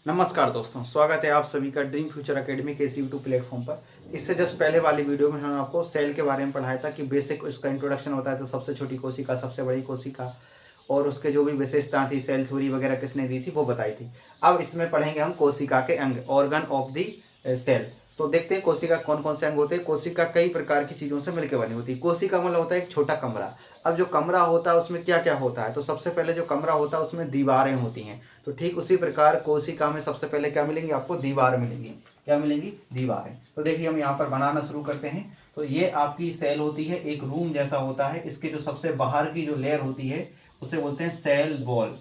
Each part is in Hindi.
नमस्कार दोस्तों, स्वागत है आप सभी का ड्रीम फ्यूचर एकेडमी के इस यूट्यूब प्लेटफॉर्म पर। इससे जस्ट पहले वाली वीडियो में हमने आपको सेल के बारे में पढ़ाया था कि बेसिक इसका इंट्रोडक्शन बताया था, सबसे छोटी कोशिका, सबसे बड़ी कोशिका और उसके जो भी विशेषता थी, सेल थ्योरी वगैरह किसने दी थी वो बताई थी। अब इसमें पढ़ेंगे हम कोशिका के अंग, ऑर्गन ऑफ दी सेल। तो देखते हैं कोशिका कौन कौन से अंग होते हैं। कोशिका कई प्रकार की चीज़ों से मिलकर बनी होती है। कोशिका मतलब होता है एक छोटा कमरा। अब जो कमरा होता है उसमें क्या क्या होता है, तो सबसे पहले जो कमरा होता है उसमें दीवारें होती हैं। तो ठीक उसी प्रकार कोशिका में सबसे पहले क्या मिलेंगी आपको, दीवार मिलेंगी। क्या मिलेंगी, दीवारें। तो देखिए हम यहाँ पर बनाना शुरू करते हैं। तो ये आपकी सेल होती है, एक रूम जैसा होता है। इसके जो सबसे बाहर की जो लेयर होती है उसे बोलते हैं सेल वॉल।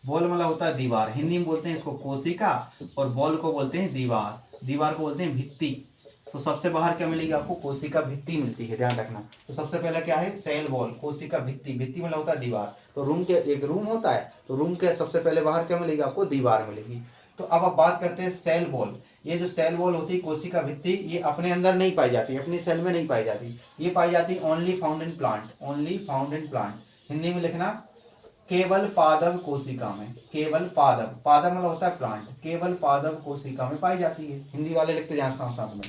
वॉल मतलब होता है दीवार, हिंदी में बोलते हैं इसको कोशिका, और वॉल को बोलते हैं दीवार, दीवार को बोलते हैं भित्ति। तो सबसे बाहर क्या मिलेगी आपको, कोशिका भित्ति मिलती है, ध्यान रखना। तो सबसे पहले क्या है, सेल वॉल, कोशिका भित्ति, भित्ति मतलब होता है दीवार। तो रूम के एक रूम होता है, तो रूम के सबसे पहले बाहर क्या मिलेगी आपको, दीवार मिलेगी। तो अब आप बात करते हैं सेल वॉल। ये जो सेल वॉल होती है, कोशिका भित्ति, ये अपने अंदर नहीं पाई जाती, अपनी सेल में नहीं पाई जाती। ये पाई जाती only found in plant, only found in plant. Hindi में लिखना केवल पादप कोशिका में, केवल पादप, पादप मतलब होता है प्लांट, केवल पादप कोशिका में पाई जाती है। हिंदी वाले लिखते जाए साथ साथ में,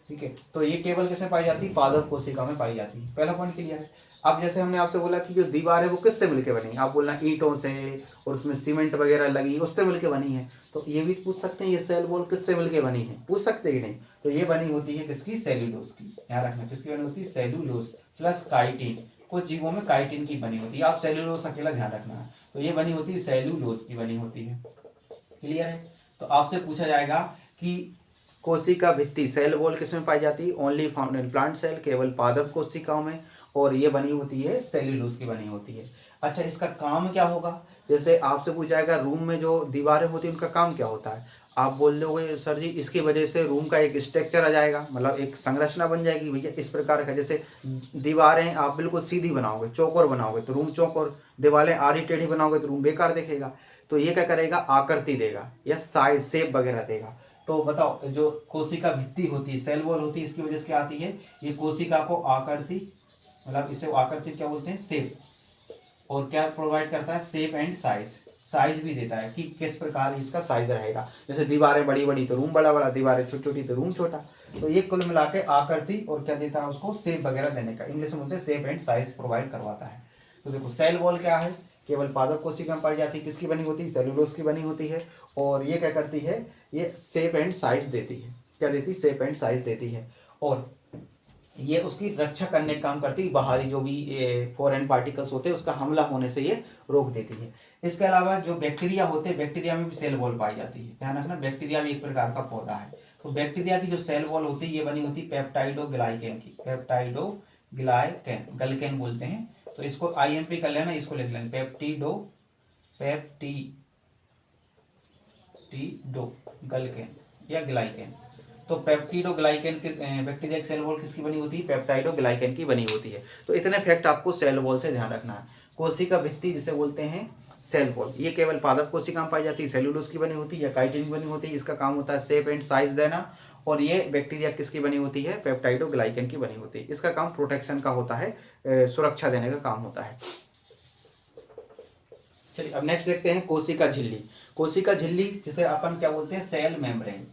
ठीक है। तो ये केवल किसमें पाई जाती है, पादप कोशिका में पाई जाती है। पहला पॉइंट क्लियर है। अब जैसे हमने आपसे बोला कि जो दीवार है वो किससे मिलकर बनी, आप बोलना ईंटों से और उसमें सीमेंट वगैरह लगी उससे मिलकर बनी है। तो ये भी पूछ सकते हैं ये सेल वॉल किससे मिलकर बनी है, पूछ सकते हैं कि नहीं। तो ये बनी होती है किसकी, सेल्यूलोज की। ध्यान रखना किसकी बनी होती है, सेल्यूलोज प्लस काइटिन। कुछ जीवों में काइटिन की बनी होती है, आप सेल्यूलोज अकेला ध्यान रखना है। तो ये बनी होती है सेल्यूलोज की बनी होती है। क्लियर है। तो आपसे पूछा जाएगा कि कोशिका भित्ति, सेल वॉल किसमें पाई जाती है, only found in plant cell, केवल पादप कोशिकाओं में, और ये बनी होती है सेल्यूलोज की बनी होती है। अच्छा, इसका काम क्या होगा, जैसे आपसे पूछा जाएगा रूम में जो दीवारें होती है उनका काम क्या होता है। आप बोल दोगे सर जी इसकी वजह से रूम का एक स्ट्रक्चर आ जाएगा, मतलब एक संरचना बन जाएगी भैया इस प्रकार का। जैसे दीवारें आप बिल्कुल सीधी बनाओगे, चौकोर बनाओगे तो रूम चौकोर, दीवारें आड़ी टेढ़ी बनाओगे तो रूम बेकार दिखेगा। तो ये क्या करेगा, आकृति देगा या साइज शेप वगैरह देगा। तो बताओ जो कोशिका भित्ति होती है, सेल वॉल होती है, इसकी वजह से क्या आती है, ये कोशिका को आकृति, मतलब इसे आकृति क्या बोलते हैं, शेप, और क्या प्रोवाइड करता है, शेप एंड साइज, साइज भी देता है कि किस प्रकार इसका साइज रहेगा। जैसे दीवारें बड़ी बड़ी तो रूम बड़ा बड़ा, दीवारें छोटी छोटी तो रूम छोटा। तो ये कुल मिला के आकृति और क्या देता है उसको, शेप वगैरह देने का, इंग्लिश में बोलते हैं शेप एंड साइज प्रोवाइड करवाता है। तो देखो सेल वॉल क्या है, केवल पादप कोशिका में पाई जाती है, किसकी बनी होती है, सेलुलोज की बनी होती है। और ये क्या करती है, ये शेप एंड साइज देती है, क्या देती है, शेप एंड साइज देती है। और ये उसकी रक्षा करने का काम करती है, बाहरी जो भी फॉरेन पार्टिकल्स होते हैं उसका हमला होने से ये रोक देती है। इसके अलावा जो बैक्टीरिया होते हैं, बैक्टीरिया में भी सेल वॉल पाई जाती है, ध्यान रखना बैक्टीरिया भी एक प्रकार का पौधा है। तो बैक्टीरिया की जो सेल वॉल होती है ये बनी होती है पेप्टाइडोग्लाइकेन की, पेप्टाइडोग्लाइकेन, गलकेन बोलते हैं। तो इसको IMP कर लेना, इसको लिख लेना पेप्टीडो गलकेन या ग्लाइकेन। तो पेप्टिडोग्लाइकेन किस बैक्टीरिया की सेल वॉल किसकी बनी होती है, पेप्टाइडोग्लाइकेन की बनी होती है। तो इतने फैक्ट आपको सेल वॉल से ध्यान रखना है। कोशिका भित्ति जिसे बोलते हैं सेल वॉल, ये केवल पादप कोशिका में पाई जाती है, सेलुलोज की बनी होती है या काइटिन की बनी होती है। इसका काम होता है शेप एंड साइज देना। और ये बैक्टीरिया किसकी बनी होती है, पेप्टाइडोग्लाइकेन की बनी होती है। इसका काम प्रोटेक्शन का होता है, सुरक्षा देने का काम होता है। चलिए अब नेक्स्ट देखते हैं कोशिका झिल्ली। कोशिका झिल्ली जिसे अपन क्या बोलते हैं, सेल मेम्ब्रेन,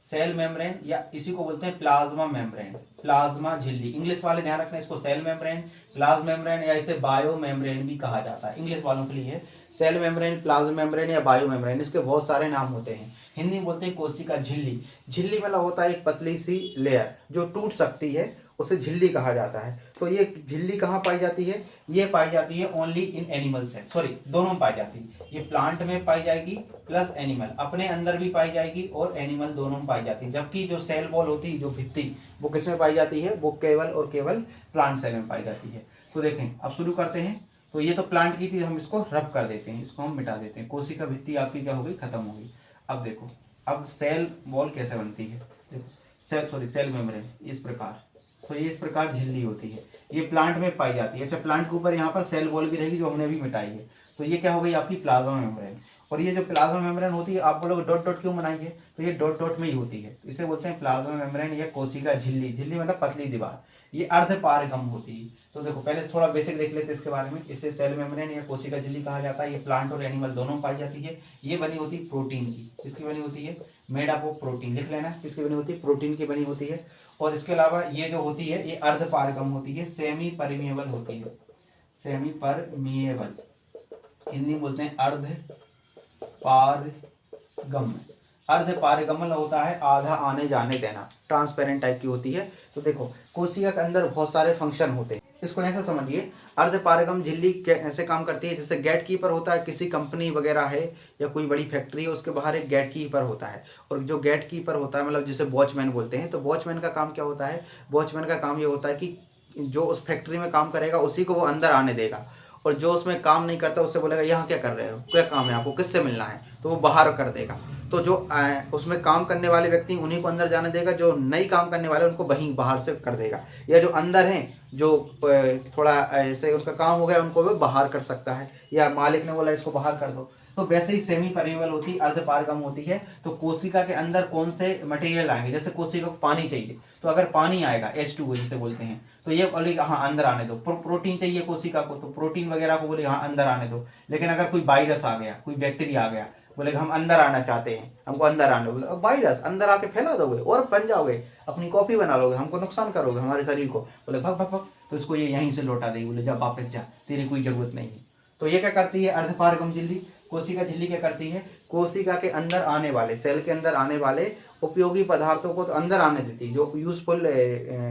सेल मेम्ब्रेन या इसी को बोलते हैं प्लाज्मा मेम्ब्रेन, प्लाज्मा झिल्ली। इंग्लिश वाले ध्यान रखना इसको सेल मेम्ब्रेन, प्लाज्मा मेम्ब्रेन या इसे बायो मेम्ब्रेन भी कहा जाता है। इंग्लिश वालों के लिए सेल मेम्ब्रेन, प्लाज्मा मेम्ब्रेन या बायो मेम्ब्रेन, इसके बहुत सारे नाम होते हैं। हिंदी में बोलते हैं कोशिका झिल्ली। झिल्ली मतलब होता है एक पतली सी लेयर जो टूट सकती है, उसे झिल्ली कहा जाता है। तो ये झिल्ली कहाँ पाई जाती है, ये पाई जाती है only in animal cell, sorry दोनों में पाई जाती है। ये प्लांट में पाई जाएगी प्लस एनिमल, अपने अंदर भी पाई जाएगी और एनिमल दोनों में पाई जाती है। जबकि जो सेल वॉल होती है, जो भित्ति, वो किस में पाई जाती है, वो केवल और केवल प्लांट सेल में पाई जाती है। तो देखें अब शुरू करते हैं। तो ये तो प्लांट की थी, हम इसको रब कर देते हैं, इसको हम मिटा देते हैं। कोशिका भित्ति आपकी क्या हो गई, खत्म हो गई। अब देखो अब सेल वॉल कैसे बनती है, देखो सेल मेम्ब्रेन इस प्रकार। तो ये इस प्रकार झिल्ली होती है, ये प्लांट में पाई जाती है। अच्छा, प्लांट के ऊपर यहाँ पर सेल वॉल भी रहेगी जो हमने भी मिटाई है। तो ये क्या हो गई आपकी प्लाज्मा मेम्ब्रेन। और ये जो प्लाज्मा मेम्ब्रेन होती है, आप बोलोगे डॉट डॉट क्यों बनाई है, तो ये डॉट डॉट में ही होती है, इसे बोलते हैं प्लाज्मा मेम्ब्रेन या कोशिका झिल्ली। झिल्ली मतलब पतली दीवार, ये अर्धपारगम होती है। तो देखो पहले से थोड़ा बेसिक देख लेते हैं इसके बारे में। इसे सेल मेम्ब्रेन या कोशिका झिल्ली कहा जाता है। ये प्लांट और एनिमल दोनों में पाई जाती है। ये बनी होती है प्रोटीन की। किसकी बनी होती है, मेड अप ऑफ प्रोटीन, लिख लेना किसकी बनी होती है, प्रोटीन की बनी होती है। और इसके अलावा ये जो होती है ये अर्धपारगम होती है, सेमी परमिएबल होती है, सेमी परमिएबल, हिंदी में बोलते हैं अर्ध पारगम। अर्ध पारगमन होता है आधा आने जाने देना, ट्रांसपेरेंट टाइप की होती है। तो देखो कोशिका के अंदर बहुत सारे फंक्शन होते हैं, इसको ऐसा समझिए। अर्ध पारगम झिल्ली ऐसे काम करती है जैसे गेट कीपर होता है, किसी कंपनी वगैरह है या कोई बड़ी फैक्ट्री है, उसके बाहर एक गेट कीपर होता है। और जो गेट कीपर होता है मतलब जिसे वॉचमैन बोलते हैं, तो वॉचमैन का काम क्या होता है, वॉचमैन का काम ये होता है कि जो उस फैक्ट्री में काम करेगा उसी को वो अंदर आने देगा, और जो उसमें काम नहीं करता उससे बोलेगा यहाँ क्या कर रहे हो, क्या काम है आपको, किससे मिलना है, तो वो बाहर कर देगा। तो जो उसमें काम करने वाले व्यक्ति उन्हीं को अंदर जाने देगा, जो नई काम करने वाले उनको वहीं बाहर से कर देगा। या जो अंदर हैं, जो थोड़ा ऐसे उनका काम हो गया उनको वो बाहर कर सकता है, या मालिक ने बोला इसको बाहर कर दो। तो वैसे ही सेमी परमेबल होती है, अर्धपारगम होती है। तो कोशिका के अंदर कौन से मटेरियल आएंगे, जैसे कोशिका को पानी चाहिए, तो अगर पानी आएगा H2O जिसे बोलते हैं, तो ये बोलेगा हाँ अंदर आने दो। प्रोटीन चाहिए कोशिका को, तो प्रोटीन वगैरह को बोलेगा हाँ अंदर आने दो। लेकिन अगर कोई वायरस आ गया, कोई बैक्टीरिया आ गया, बोलेगा हम अंदर आना चाहते हैं, हमको अंदर आने, बोले वायरस अंदर आके फैला दोगे और बन जाओगे, अपनी कॉपी बना लोगे, हमको नुकसान करोगे हमारे शरीर को, बोले भग भग भग, तो इसको ये यहीं से लौटा देगी, बोले जा वापस जा, तेरी कोई जरूरत नहीं है। तो ये क्या करती है अर्धपारगम झिल्ली, कोशिका झिल्ली क्या करती है, कोशिका के अंदर आने वाले, सेल के अंदर आने वाले उपयोगी पदार्थों को तो अंदर आने देती, जो यूजफुल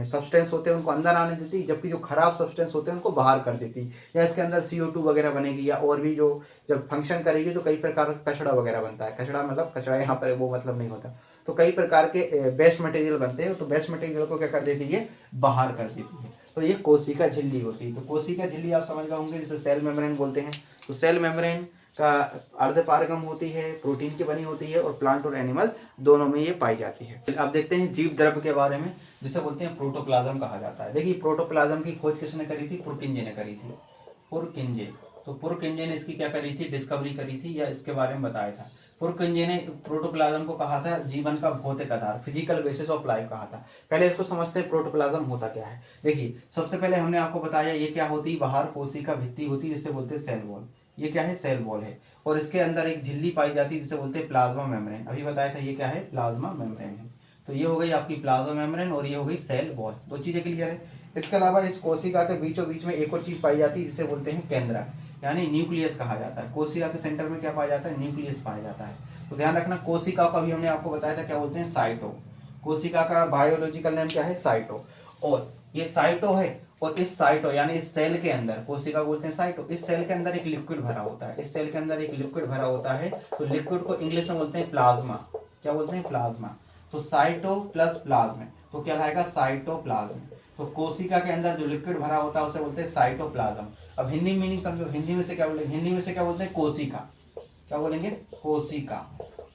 सब्सटेंस होते हैं उनको अंदर आने देती, जबकि जो खराब सब्सटेंस होते हैं उनको बाहर कर देती। या इसके अंदर CO2 वगैरह बनेगी, या और भी जो जब फंक्शन करेगी तो कई प्रकार का कचड़ा वगैरह बनता है। कचड़ा मतलब कचड़ा यहाँ पर वो मतलब नहीं होता, तो कई प्रकार के वेस्ट मटेरियल बनते हैं, तो वेस्ट मटेरियल को क्या कर देती है, बाहर कर देती है। तो ये कोशिका झिल्ली होती है। तो कोशिका झिल्ली आप समझ गए होंगे, जिसे सेल मेम्ब्रेन बोलते हैं। तो सेल मेम्ब्रेन का अर्धपारगम होती है, प्रोटीन की बनी होती है, और प्लांट और एनिमल दोनों में ये पाई जाती है। अब देखते हैं जीव द्रव्य के बारे में, जिसे बोलते हैं प्रोटोप्लाज्म कहा जाता है। देखिए प्रोटोप्लाज्म की खोज किसने करी थी, पुरकिंजे ने करी थी, पुरकिंजे। तो पुरकिंजे ने इसकी क्या करी थी, डिस्कवरी करी थी, या इसके बारे में बताया था। पुरकिंजे ने प्रोटोप्लाज्म को कहा था जीवन का भौतिक आधार, फिजिकल बेसिस ऑफ लाइफ कहा था। पहले इसको समझते हैं प्रोटोप्लाज्म होता क्या है। देखिए सबसे पहले हमने आपको बताया ये क्या होती है, बाहर कोशिका भित्ति होती है जिसे बोलते हैं सेल वॉल। ये क्या है, सेल वॉल है, और इसके अंदर एक झिल्ली पाई जाती है जिसे बोलते हैं प्लाज्मा मेम्ब्रेन। अभी बताया था ये क्या है, प्लाज्मा मेम्ब्रेन है। तो ये हो गई आपकी प्लाज्मा मेम्ब्रेन, और ये हो गई सेल वॉल। दो चीजें क्लियर है। इसके अलावा इस कोशिका के बीचों बीच में एक और चीज पाई जाती है जिसे बोलते हैं केंद्रक, यानी न्यूक्लियस कहा जाता है। कोशिका के सेंटर में क्या पाया जाता है, न्यूक्लियस पाया जाता है। तो ध्यान रखना, कोशिका को अभी हमने आपको बताया था क्या बोलते हैं, साइटो। कोशिका का बायोलॉजिकल नेम क्या है, साइटो। और ये साइटो है, और इस साइटो यानी इस सेल के अंदर, कोशिका बोलते हैं साइटो, इस सेल के अंदर एक लिक्विड भरा होता है। इस सेल के अंदर एक लिक्विड भरा होता है, तो लिक्विड को इंग्लिश में बोलते हैं प्लाज्मा। क्या बोलते हैं, प्लाज्मा। तो साइटो प्लस प्लाज्मा तो क्या लाएगा, साइटोप्लाज्म। तो कोशिका के अंदर जो लिक्विड भरा होता है उसे बोलते हैं साइटोप्लाज्म। अब हिंदी मीनिंग समझो, हिंदी में से क्या बोलेंगे, हिंदी में से क्या बोलते हैं, कोशिका। क्या बोलेंगे, कोशिका।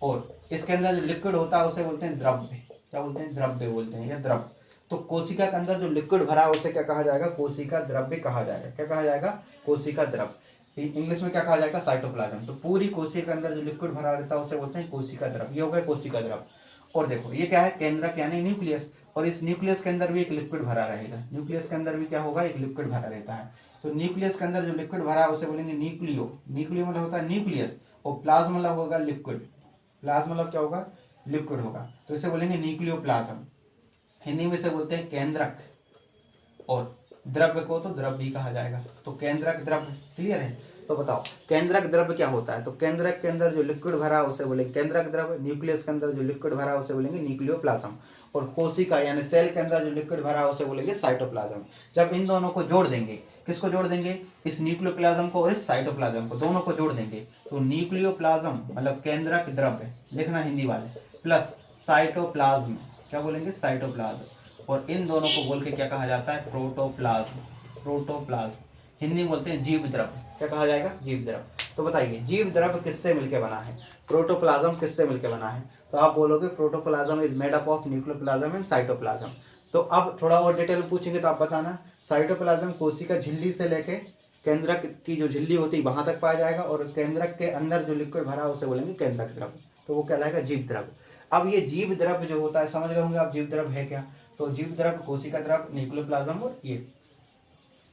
और इसके अंदर जो लिक्विड होता है उसे बोलते हैं द्रव्य। क्या बोलते हैं, द्रव्य बोलते हैं, या द्रव। तो कोशिका के अंदर जो लिक्विड भरा है उसे क्या कहा जाएगा, कोशिका द्रव्य कहा जाएगा। क्या कहा जाएगा, कोशिका द्रव्य। इंग्लिश में क्या कहा जाएगा, साइटोप्लाज्म। तो पूरी कोशिका के अंदर जो लिक्विड भरा रहता है उसे बोलते हैं कोशिका द्रव्य। ये हो गया कोशिका द्रव्य। और देखो ये क्या है, केंद्रक यानी न्यूक्लियस, और इस न्यूक्लियस के अंदर भी एक लिक्विड भरा रहेगा। न्यूक्लियस के अंदर भी क्या होगा, एक लिक्विड भरा रहता है। तो न्यूक्लियस के अंदर जो लिक्विड भरा है उसे बोलेंगे न्यूक्लियो। न्यूक्लियो मतलब होता है न्यूक्लियस, और प्लाज्म मतलब होगा लिक्विड। प्लाज्म मतलब क्या होगा, लिक्विड होगा, तो इसे बोलेंगे न्यूक्लियोप्लाज्म। हिंदी में से बोलते हैं केंद्रक, और द्रव्य को तो द्रव्य भी कहा जाएगा। तो केंद्रक द्रव्य क्लियर है। तो बताओ केंद्रक द्रव्य क्या होता है, तो केंद्रक के अंदर जो लिक्विड भरा है उसे बोलेंगे केंद्रक द्रव्य। न्यूक्लियस के अंदर जो लिक्विड भरा है उसे बोलेंगे न्यूक्लियोप्लाज्म। और कोशिका यानी सेल के अंदर जो लिक्विड भरा है उसे बोलेंगे साइटोप्लाज्म। जब इन दोनों को जोड़ देंगे, किसको जोड़ देंगे, इस न्यूक्लियोप्लाज्म को और इस साइटोप्लाज्म को, दोनों को जोड़ देंगे, तो न्यूक्लियोप्लाज्म मतलब केंद्रक द्रव्य लिखना हिंदी वाले, प्लस साइटोप्लाज्म, क्या बोलेंगे, साइटोप्लाज्म। और इन दोनों को बोल के क्या कहा जाता है, प्रोटोप्लाज्म। प्रोटोप्लाज्म हिंदी में बोलते हैं जीव द्रव्य। क्या कहा जाएगा, जीव द्रव्य। तो बताइए जीव द्रव्य किससे मिलकर बना है, प्रोटोप्लाज्म किससे मिलकर बना है, तो आप बोलोगे protoplasm is made up of nucleoplasm and cytoplasm. तो अब थोड़ा और डिटेल में पूछेंगे तो आप बताना, साइटोप्लाज्म कोशिका झिल्ली से लेके केंद्रक की जो झिल्ली होती है वहां तक पाया जाएगा, और केंद्रक के अंदर जो लिक्विड भरा है उसे बोलेंगे केंद्रक द्रव, तो वो कहलाएगा जीव द्रव। अब ये जीव द्रव जो होता है, समझ गए होंगे आप जीव द्रव है क्या। तो जीव द्रव, कोशिका द्रव, न्यूक्लियोप्लाज्म, और ये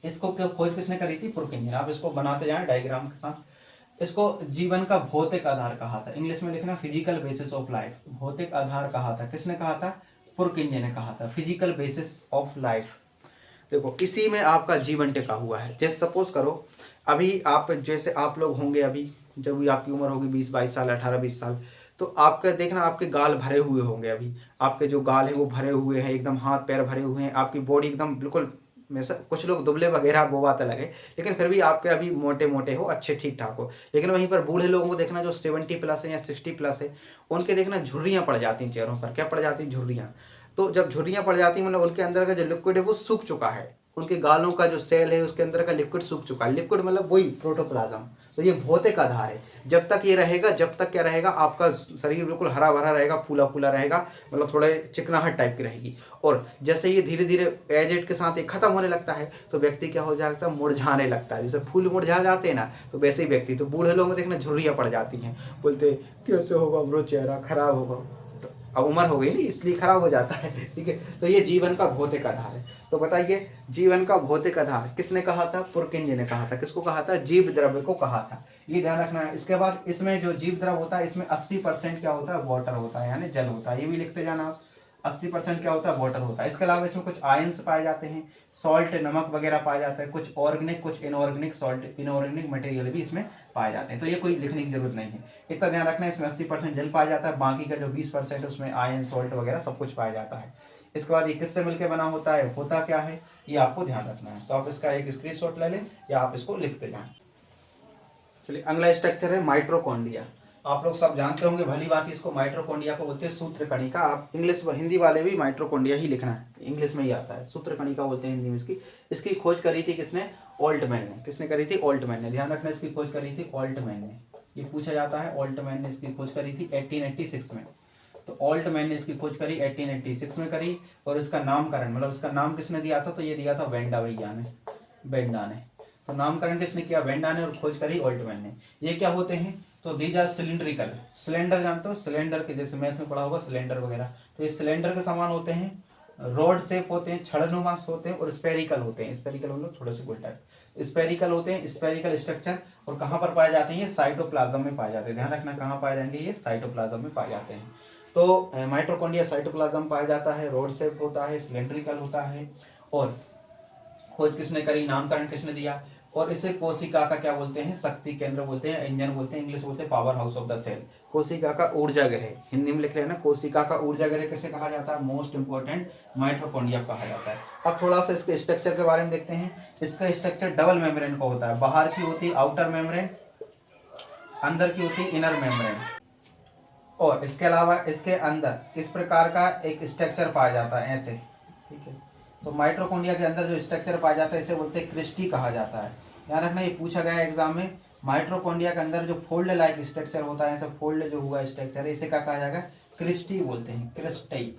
इसको खोज किसने करी थी, पुरकिंजन। आप इसको बनाते जाएं डायग्राम के साथ। इसको जीवन का भौतिक आधार कहा था, इंग्लिश में लिखना फिजिकल बेसिस ऑफ लाइफ। भौतिक आधार कहा था, किसने कहा था, पुरकिंजन ने कहा था, फिजिकल बेसिस ऑफ लाइफ। देखो इसी में आपका जीवन टिका हुआ है। जैसे सपोज करो अभी आप, जैसे आप लोग होंगे अभी, जब भी आपकी उम्र होगी 20-22 साल, 18-20 साल, तो आपका देखना आपके गाल भरे हुए होंगे। अभी आपके जो गाल हैं वो भरे हुए हैं, एकदम हाथ पैर भरे हुए हैं, आपकी बॉडी एकदम बिल्कुल में से कुछ लोग दुबले वगैरह वो बात अलग है, लेकिन फिर भी आपके अभी मोटे मोटे हो, अच्छे ठीक ठाक हो। लेकिन वहीं पर बूढ़े लोगों को देखना जो 70+ है या 60+ है, उनके देखना झुर्रियाँ पड़ जाती हैं चेहरों पर। क्या पड़ जाती हैं, झुर्रियाँ। तो जब झुर्रियाँ पड़ जाती हैं मतलब उनके अंदर का जो लिक्विड है वो सूख चुका है, उनके गालों का जो सेल है उसके अंदर का लिक्विड सूख चुका है। लिक्विड मतलब वही प्रोटोप्लाज्म। तो ये भौतिक आधार है। जब तक ये रहेगा, जब तक क्या रहेगा, आपका शरीर बिल्कुल हरा भरा रहेगा, फूला फूला रहेगा, मतलब थोड़े चिकनाहट टाइप की रहेगी। और जैसे ये धीरे धीरे एज के साथ ये खत्म होने लगता है तो व्यक्ति क्या हो जाता है, मुरझाने लगता है। जैसे फूल मुरझा जाते हैं ना, तो वैसे ही व्यक्ति, तो बूढ़े लोगों को देखना झुर्रियाँ पड़ जाती हैं, बोलते कैसे होगा ब्रो, चेहरा खराब होगा। अब उम्र हो गई नहीं इसलिए खराब हो जाता है, ठीक है। तो ये जीवन का भौतिक आधार है। तो बताइए जीवन का भौतिक आधार किसने कहा था, पुरकिंजन ने कहा था। किसको कहा था, जीव द्रव्य को कहा था, ये ध्यान रखना है। इसके बाद इसमें जो जीव द्रव होता है इसमें 80% क्या होता है, वाटर होता है, यानी जल होता है। ये भी लिखते जाना आप, 80% क्या होता है, वाटर होता है। इसके अलावा इसमें कुछ आयंस पाए जाते हैं, सॉल्ट, नमक वगैरह पाया जाता है, कुछ ऑर्गेनिक, कुछ इनऑर्गेनिक सॉल्ट, इनऑर्गेनिक मटेरियल भी इसमें पाए जाते हैं। तो ये कोई लिखने की जरूरत नहीं है, इतना ध्यान रखना है। इसमें 80% जल पाया जाता है, बाकी का जो 20% है उसमें आयन, सॉल्ट वगैरह सब कुछ पाया जाता है। इसके बाद ये किससे मिलकर बना होता है, होता क्या है, ये आपको ध्यान रखना है। तो आप इसका एक स्क्रीनशॉट ले लें या आप इसको लिखते जाएं। चलिए अगला स्ट्रक्चर है माइटोकॉन्ड्रिया। आप लोग सब जानते होंगे भली बात, इसको माइटोकॉन्ड्रिया को बोलते हैं सूत्रकणिका। आप इंग्लिश हिंदी वाले भी माइटोकॉन्ड्रिया ही लिखना है, इंग्लिश में ही आता है, सूत्रकणिका बोलते हैं हिंदी में इसकी। इसकी खोज करी थी किसने, ऑल्टमैन ने। किसने करी थी, ऑल्टमैन ने। ध्यान रखना इसकी खोज करी थी ऑल्टमैन ने, ये पूछा जाता है। ऑल्टमैन ने इसकी खोज करी थी 1886 में। तो ऑल्टमैन ने इसकी खोज करी 1886 में करी। और इसका नामकरण, मतलब इसका नाम किसने दिया था, तो ये दिया था वेंडा भैया ने, वेंडा ने। तो नामकरण किसने किया, वेंडा ने, और खोज करी ऑल्टमैन ने। ये क्या होते हैं, तो दीज आर सिलिंड्रिकल। सिलेंडर जानते हो, सिलेंडर के जैसे मैथ में पढ़ा होगा सिलेंडर वगैरह, तो ये सिलेंडर के समान होते हैं, रोड शेप होते हैं, छड़नुमा होते हैं, और स्पेरिकल होते हैं। स्पेरिकल मतलब थोड़े से गोल टाइप, स्पेरिकल होते हैं, स्पेरिकल स्ट्रक्चर। और कहाँ पर पाए जाते हैं, ये साइटोप्लाज्म में पाए जाते हैं। ध्यान रखना कहाँ पाए जाएंगे, ये साइटोप्लाज्म में पाए जाते हैं। तो माइटोकॉन्ड्रिया साइटोप्लाज्म पाया जाता है, रोड शेप होता है, सिलेंड्रिकल होता है। और खोज किसने करी, नामकरण किसने दिया, और इसे कोशिका का क्या बोलते हैं, शक्ति केंद्र बोलते हैं, इंजन बोलते हैं, इंग्लिश बोलते हैं power house of the cell. कोशिका का ऊर्जा गृह, हिंदी में लिख रहे हैं ना, कोशिका का ऊर्जा गृह किसे कहा जाता है, मोस्ट इंपोर्टेंट माइटोकॉन्ड्रिया कहा जाता है। अब थोड़ा सा इसके स्ट्रक्चर के बारे में देखते हैं। इसका स्ट्रक्चर डबल मेम्ब्रेन का होता है, बाहर की होती है आउटर मेम्ब्रेन, अंदर की होती है इनर मेम्ब्रेन। और इसके अलावा इसके अंदर इस प्रकार का एक स्ट्रक्चर पाया जाता है, ऐसे, ठीक है। तो माइटोकॉन्ड्रिया के अंदर जो स्ट्रक्चर पाया जाता है इसे बोलते हैं क्रिस्टी कहा जाता है। ध्यान रखना ये पूछा गया है एग्जाम में, माइटोकॉन्ड्रिया के अंदर जो फोल्ड लाइक स्ट्रक्चर होता है, ऐसा फोल्ड जो हुआ स्ट्रक्चर है, इसे क्या कहा जाएगा, क्रिस्टी बोलते हैं, क्रिस्टी।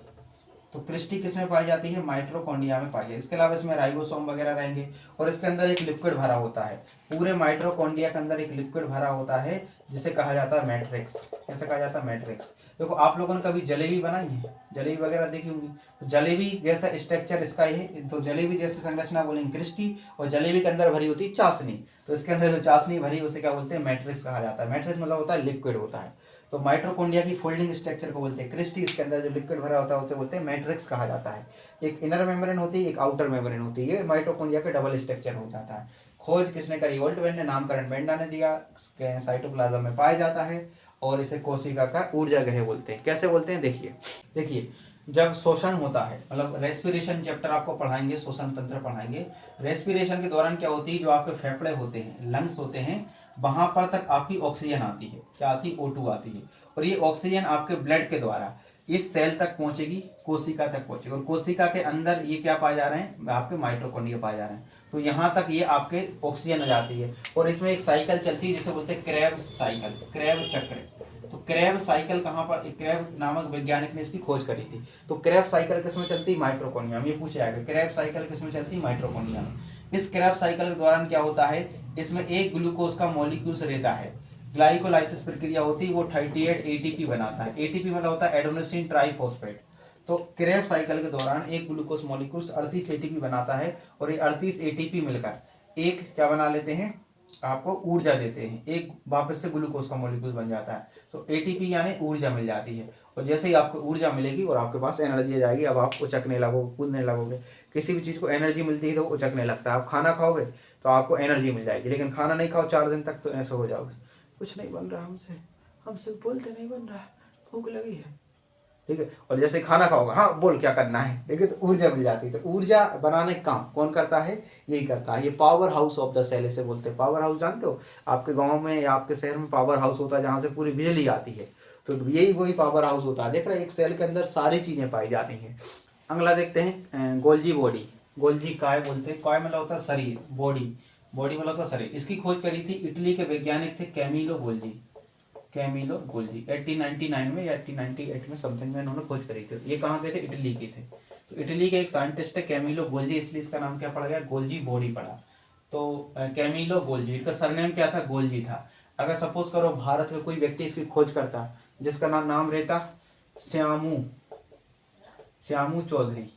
तो क्रिस्टी किसमें पाई जाती है, माइटोकॉन्ड्रिया में पाई जाती है। इसके अलावा इसमें राइबोसोम वगैरह रहेंगे, और इसके अंदर एक लिक्विड भरा होता है। पूरे माइटोकॉन्ड्रिया के अंदर एक लिक्विड भरा होता है जिसे कहा जाता है मैट्रिक्स। कैसे कहा जाता है, मैट्रिक्स। देखो आप लोगों ने कभी जलेबी बनाई है, जलेबी वगैरह देखी होंगी, तो जलेबी जैसा स्ट्रक्चर इसका है। तो जलेबी जैसे संरचना बोलेंगे क्रिस्टी, और जलेबी के अंदर भरी होती है चाशनी। तो इसके अंदर जो चाशनी भरी उसे क्या बोलते हैं, मैट्रिक्स कहा जाता है। मैट्रिक्स मतलब होता है लिक्विड होता है। तो माइटोकॉन्ड्रिया की फोल्डिंग स्ट्रक्चर को बोलते हैं क्रिस्टी, इसके अंदर जो लिक्विड भरा होता है उसे बोलते हैं मैट्रिक्स कहा जाता है। एक इनर मेम्ब्रेन होती है, एक आउटर मेम्ब्रेन होती है। ये माइटोकॉन्ड्रिया का डबल स्ट्रक्चर हो जाता है। खोज किसने करी, ऑल्टमैन ने, नामकरण वेंडा ने दिया। साइटोप्लाज्म में पाया जाता है, और इसे कोशिका का ऊर्जा गृह बोलते हैं। कैसे बोलते हैं, देखिए जब शोषण होता है, मतलब रेस्पिरेशन चैप्टर आपको पढ़ाएंगे, श्वसन तंत्र पढ़ाएंगे। रेस्पिरेशन के दौरान क्या होती है, जो आपके फेफड़े होते हैं, लंग्स होते हैं, वहां पर तक आपकी ऑक्सीजन आती है। क्या आती है, O2 आती है। और ये ऑक्सीजन आपके ब्लड के द्वारा इस सेल तक पहुंचेगी, कोशिका तक पहुंचेगी। और कोशिका के अंदर ये क्या पाए जा रहे हैं, आपके माइटोकॉन्ड्रिया पाए जा रहे हैं। तो यहाँ तक ये आपके ऑक्सीजन आ जाती है, और इसमें एक साइकिल चलती है जिसे बोलते हैं क्रेब्स साइकिल, क्रेब चक्र। तो क्रेब साइकिल कहाँ पर, क्रेब नामक वैज्ञानिक ने इसकी खोज करी थी। तो क्रेब साइकिल किसमें चलती है, माइटोकॉन्ड्रिया में। ये पूछा जाएगा क्रेब साइकिल किसमें चलती है, माइटोकॉन्ड्रिया में। इस क्रेब्स साइकिल के दौरान क्या होता है, इसमें एक ग्लूकोज का मॉलिक्यूल्स रहता है, ग्लाइकोलाइसिस प्रक्रिया होती है, वो 38 एटीपी बनाता है। एटीपी मतलब होता है एडेनोसिन ट्राइफॉस्फेट। तो क्रेब साइकिल के दौरान एक ग्लूकोज मॉलिक्यूल्स 38 एटीपी बनाता है, और ये 38 एटीपी मिलकर एक क्या बना लेते हैं, आपको ऊर्जा देते हैं, एक वापस से ग्लूकोज का मॉलिक्यूल बन जाता है। तो एटीपी यानी ऊर्जा मिल जाती है, और जैसे ही आपको ऊर्जा मिलेगी और आपके पास एनर्जी आ जाएगी, अब आप उचकने लगोगे, कूदने लगोगे। किसी भी चीज़ को एनर्जी मिलती है तो उचकने लगता है। आप खाना खाओगे तो आपको एनर्जी मिल जाएगी, लेकिन खाना नहीं खाओ 4 दिन तक तो ऐसे हो जाओगे, कुछ नहीं बन रहा हमसे, हमसे बोलते नहीं बन रहा, भूख लगी है, ठीक है। और जैसे खाना खाओगे, हाँ बोल क्या करना है, ठीक है, तो ऊर्जा मिल जाती है। तो ऊर्जा बनाने का काम कौन करता है, यही करता है। ये power house of the cell इसे बोलते हैं। पावर हाउस जानते हो, आपके गांव में या आपके शहर में पावर हाउस होता है जहाँ से पूरी बिजली आती है, तो यही वही पावर हाउस होता है। देख रहे हैं, एक सेल के अंदर सारी चीजें पाई जाती हैं। अगला देखते हैं गोल्जी बॉडी। गोल्जी काय बोलते हैं, काय मतलब होता है शरीर, बॉडी, बॉडी मतलब होता है शरीर। इसकी खोज करी थी इटली के वैज्ञानिक थे कैमिलो गोल्जी। कैमिलो गोल्जी 1899 में या 1898 में समथिंग में इन्होंने खोज करी थी। ये कहाँ के थे, इटली के थे। तो इटली के एक साइंटिस्ट है कैमिलो गोल्जी, इसलिए इसका नाम क्या पड़ा गया, गोल्जी बॉडी पड़ा। तो कैमिलो गोल्जी, इसका सरनेम क्या था, गोल्जी था। अगर सपोज करो भारत का कोई व्यक्ति इसकी खोज करता जिसका नाम रहता श्यामू, श्यामू चौधरी,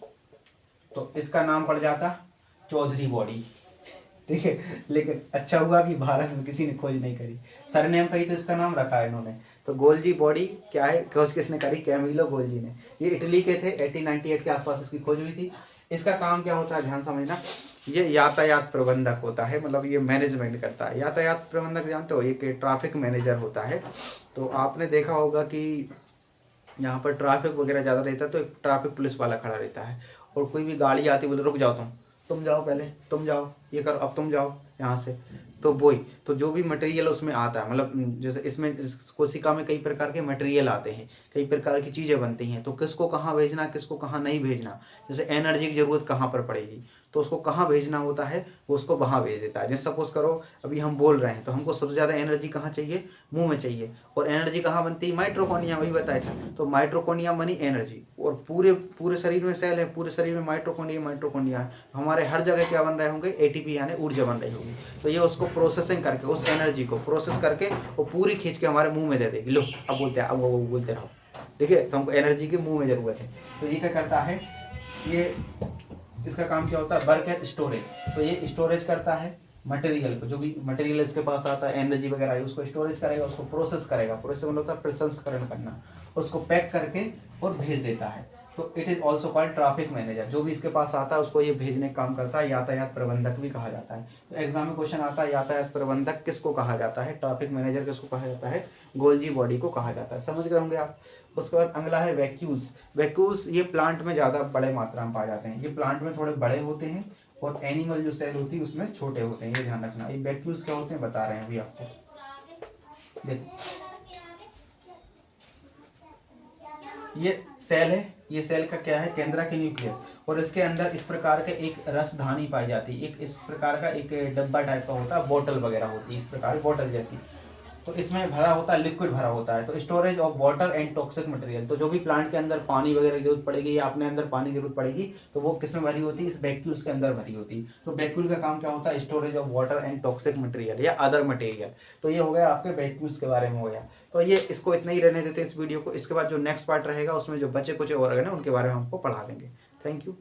तो इसका नाम पड़ जाता चौधरी बॉडी, ठीक है। लेकिन अच्छा हुआ कि भारत में किसी ने खोज नहीं करी, सरनेम पे ही तो इसका नाम रखा है इन्होंने। तो गोल्जी बॉडी क्या है, खोज किसने करी, कैमिलो गोल्जी ने। ये इटली के थे, 1898 के आसपास इसकी खोज हुई थी। इसका काम क्या होता है, ध्यान समझना, ये यातायात प्रबंधक होता है, मतलब ये मैनेजमेंट करता है। यातायात प्रबंधक जानते हो, ये ट्रैफिक मैनेजर होता है। तो आपने देखा होगा कि यहाँ पर ट्रैफिक वगैरह ज़्यादा रहता है तो एक ट्रैफिक पुलिस वाला खड़ा रहता है, और कोई भी गाड़ी आती बोले रुक जाओ, तुम जाओ पहले, तुम जाओ ये करो, अब तुम जाओ यहाँ से। तो वही, तो जो भी मटेरियल उसमें आता है, मतलब जैसे इसमें कोशिका में कई प्रकार के मटेरियल आते हैं, कई प्रकार की चीज़ें बनती हैं, तो किसको कहाँ भेजना, किसको कहाँ नहीं भेजना, जैसे एनर्जी की ज़रूरत कहाँ पर पड़ेगी तो उसको कहाँ भेजना होता है, वो उसको वहाँ भेज देता है। जैसे सपोज करो अभी हम बोल रहे हैं तो हमको सबसे ज़्यादा एनर्जी कहाँ चाहिए, मुंह में चाहिए, और एनर्जी कहाँ बनती है, माइट्रोकोनिया, वही बताया था। तो माइट्रोकोनिया बनी एनर्जी, और पूरे पूरे शरीर में सेल है, पूरे शरीर में माइट्रोकोनिया माइट्रोकोनिया है, हमारे हर जगह क्या बन रहे होंगे, एटीपी यानी ऊर्जा बन रही होगी। तो ये उसको प्रोसेसिंग करके, उस एनर्जी को प्रोसेस करके वो पूरी खींच के हमारे मुंह में दे देगी, लो अब बोलते हैं, अब वो बोलते रहो, ठीक है। तो हमको एनर्जी की मुंह में जरूरत है। तो ये क्या करता है, ये इसका काम क्या होता है, वर्क है स्टोरेज। तो ये स्टोरेज करता है मटेरियल को, जो भी मटेरियल इसके पास आता है, एनर्जी वगैरह है, उसको स्टोरेज करेगा, उसको प्रोसेस करेगा, प्रोसेस मतलब होता है प्रसंस्करण करना, उसको पैक करके और भेज देता है। तो it is also called traffic manager. जो भी इसके पास आता है उसको ये भेजने का काम करता है, यातायात प्रबंधक भी कहा जाता है। तो एग्जाम में क्वेश्चन आता है, यातायात प्रबंधक किसको कहा जाता है, ट्रैफिक मैनेजर किसको कहा जाता है, गोल्जी बॉडी को कहा जाता है। समझ गए होंगे आप। उसके बाद अगला है वैक्यूल्स। वैक्यूल्स ये प्लांट में ज़्यादा बड़े मात्रा में पाए जाते हैं, ये प्लांट में थोड़े बड़े होते हैं, और एनिमल जो सेल होती है उसमें छोटे होते हैं, ये ध्यान रखना। ये वैक्यूल्स क्या होते हैं बता रहे हैं अभी आपको, देखो ये सेल है, ये सेल का क्या है, केंद्रक के न्यूक्लियस, और इसके अंदर इस प्रकार के एक रसधानी पाई जाती है, एक इस प्रकार का एक डब्बा टाइप का होता है, बोतल वगैरह होती है इस प्रकार बोतल जैसी। तो इसमें भरा होता है, लिक्विड भरा होता है। तो storage of water and toxic material, तो जो भी प्लांट के अंदर पानी वगैरह की जरूरत पड़ेगी या अपने अंदर पानी की जरूरत पड़ेगी तो वो किस में भरी होती है, इस वैक्यूल्स के अंदर भरी होती है। तो वैक्यूल का काम क्या होता है, storage of water and toxic material या अदर मटेरियल। तो ये हो गया आपके वैक्यूल्स के बारे में हो गया। तो ये इसको इतना ही रहने देते हैं इस वीडियो को। इसके बाद जो नेक्स्ट पार्ट रहेगा उसमें जो बचे कुछ ऑर्गन है उनके बारे में हमको पढ़ा देंगे। Thank you.